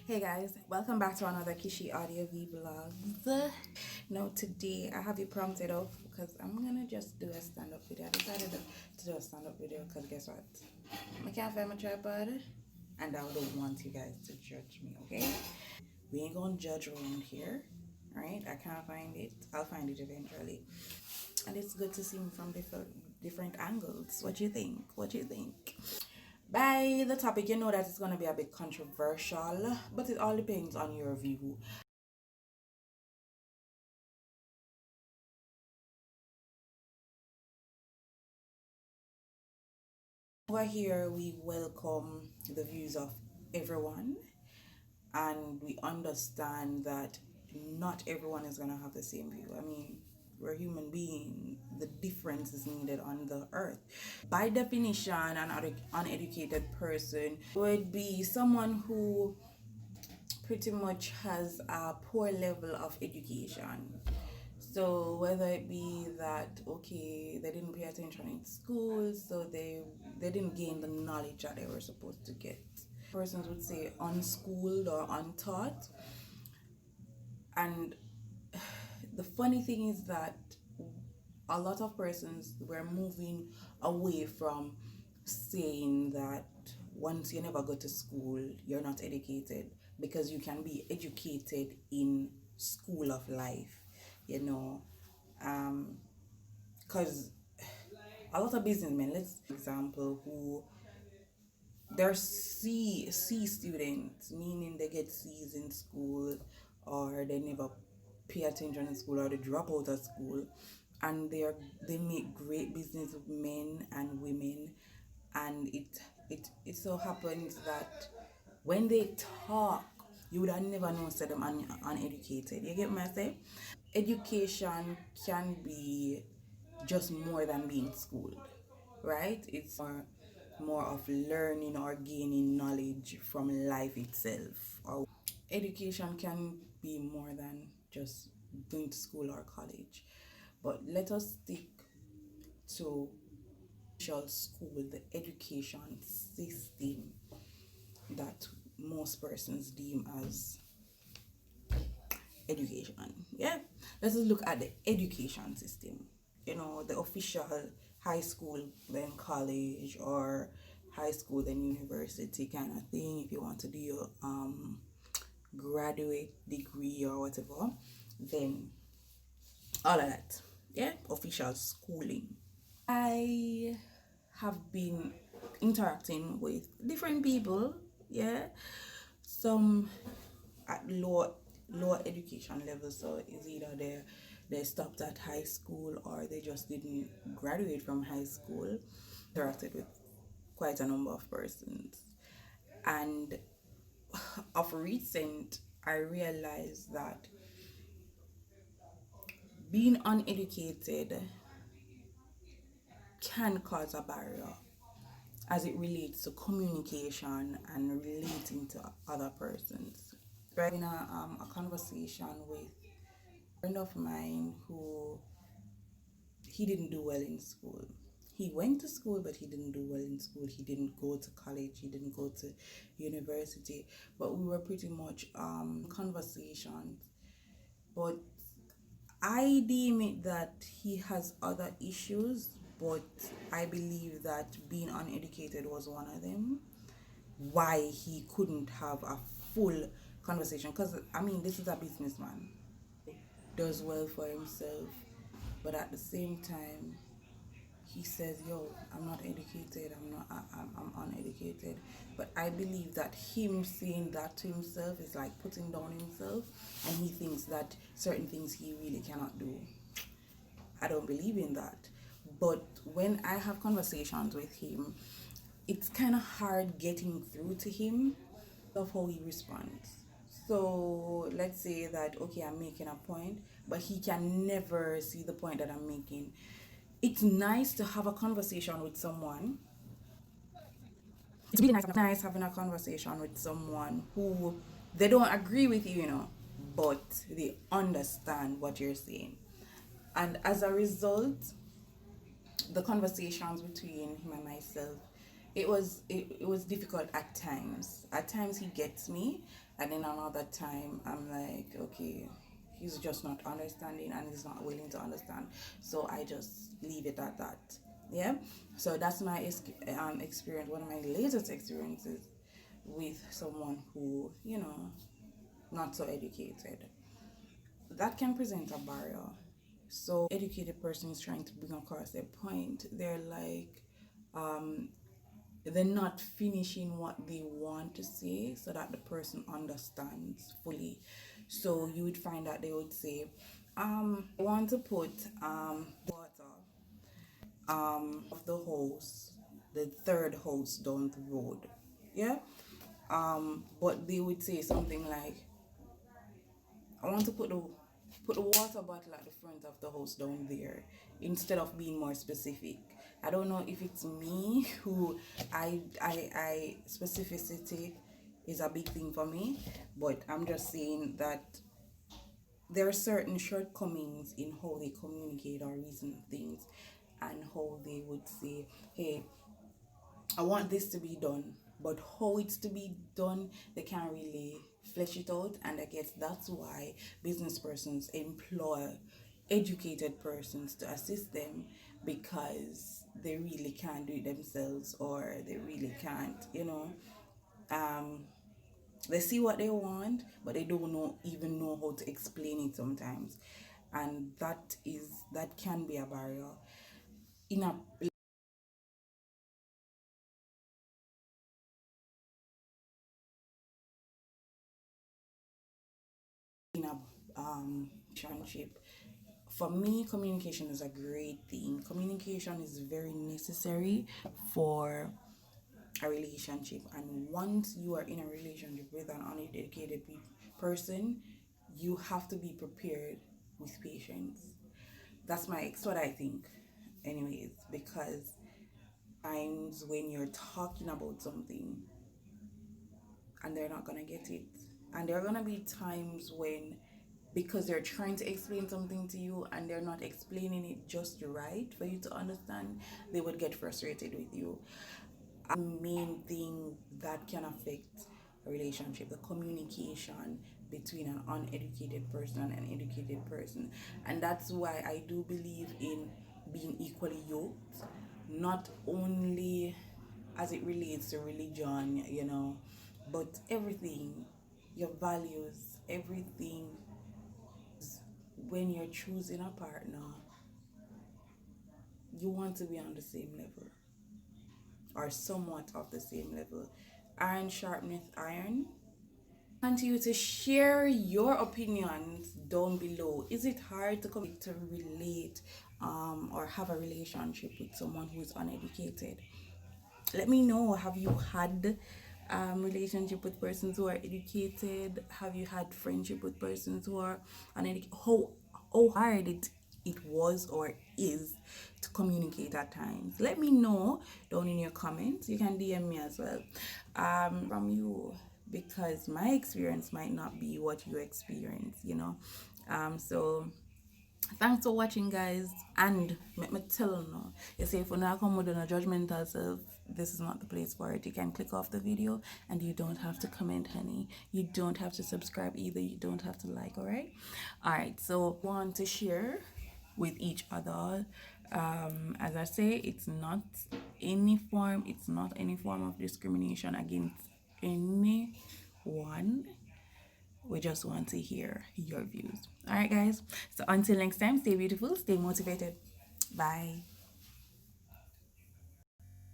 Hey guys, welcome back to another Kishieaudiovblogs. Now today I have you prompted off because I'm gonna just do a stand-up video. I decided to do a stand-up video because guess what? I can't find my tripod and I don't want you guys to judge me, okay? We ain't gonna judge around here, right? I can't find it. I'll find it eventually. And it's good to see me from different angles. What you think? What you think? By the topic, you know that it's going to be a bit controversial, but it all depends on your view. Over here, we welcome the views of everyone, and we understand that not everyone is going to have the same view. I mean, we're human beings, the difference is needed on the earth. By definition, an uneducated person would be someone who pretty much has a poor level of education. So whether it be that okay, they didn't pay attention in school, so they didn't gain the knowledge that they were supposed to get. Persons would say unschooled or untaught. And the funny thing is that a lot of persons were moving away from saying that once you never go to school, you're not educated, because you can be educated in school of life, you know. Because a lot of businessmen, let's example, who they're C students, meaning they get C's in school, or they never pay attention in school, or they drop out of school, and they make great business men and women. And it so happens that when they talk, you would have never known said them uneducated. You get what I say? Education can be just more than being schooled, right? It's more of learning or gaining knowledge from life itself. Or education can be more than just going to school or college. But let us stick to school, the education system that most persons deem as education. Yeah, let's just look at the education system. You know, the official high school, then college, or high school, then university kind of thing. If you want to do your graduate degree or whatever, then all of that. Yeah, official schooling. I have been interacting with different people. Yeah, some at lower education level, so it's either they stopped at high school or they just didn't graduate from high school. Interacted with quite a number of persons, and of recent I realized that being uneducated can cause a barrier as it relates to communication and relating to other persons. Right, in a conversation with a friend of mine who he didn't do well in school. He went to school, but he didn't do well in school. He didn't go to college. He didn't go to university. But we were pretty much conversations. But I deem it that he has other issues, but I believe that being uneducated was one of them. Why he couldn't have a full conversation? Because I mean, this is a businessman, does well for himself, but at the same time, he says, "Yo, I'm not educated. I'm uneducated." But I believe that him saying that to himself is like putting down himself, and he thinks that certain things he really cannot do. I don't believe in that. But when I have conversations with him, it's kind of hard getting through to him of how he responds. So let's say that okay, I'm making a point, but he can never see the point that I'm making. It's nice to have a conversation with someone. It's really nice having a conversation with someone who they don't agree with you, you know, but they understand what you're saying. And as a result, the conversations between him and myself it was difficult at times. At times he gets me, and then another time I'm like, okay, he's just not understanding and he's not willing to understand. So I just leave it at that. Yeah. So that's my experience. One of my latest experiences with someone who, not so educated. That can present a barrier. So educated person is trying to bring across their point. They're like, they're not finishing what they want to say so that the person understands fully. So you would find that they would say, I want to put water of the hose, the third hose down the road. Yeah. But they would say something like, I want to put the water bottle at the front of the house down there instead of being more specific. I don't know if it's me who I specificity is a big thing for me, but I'm just saying that there are certain shortcomings in how they communicate or reason things, and how they would say, hey, I want this to be done, but how it's to be done, they can't really flesh it out. And I guess that's why business persons employ educated persons to assist them, because they really can't do it themselves, or they really can't, um, they see what they want, but they don't even know how to explain it sometimes. And that can be a barrier in a in a relationship. For me, communication is a great thing. Communication is very necessary for a relationship, and once you are in a relationship with an uneducated person, you have to be prepared with patience. That's what I think, anyways, because times when you're talking about something and they're not gonna get it. And there are gonna be times when, because they're trying to explain something to you and they're not explaining it just right for you to understand, they would get frustrated with you. Main thing that can affect a relationship, the communication between an uneducated person and an educated person. And that's why I do believe in being equally yoked, not only as it relates to religion, but everything, your values, everything. When you're choosing a partner, you want to be on the same level or somewhat of the same level. Iron sharpeneth iron. Want you to share your opinions down below. Is it hard to relate or have a relationship with someone who is uneducated? Let me know. Have you had relationship with persons who are educated? Have you had friendship with persons who are uneducated? How hard it was or is to communicate at times? Let me know down in your comments. You can DM me as well, from you, because my experience might not be what you experience, so thanks for watching, guys. And let me tell you now, you say if you not come with a judgmental self, this is not the place for it. You can click off the video, and you don't have to comment, honey. You don't have to subscribe either. You don't have to like. All right, so want to share with each other. As I say, it's not any form of discrimination against anyone. We just want to hear your views. All right, guys. So until next time, stay beautiful, stay motivated. Bye.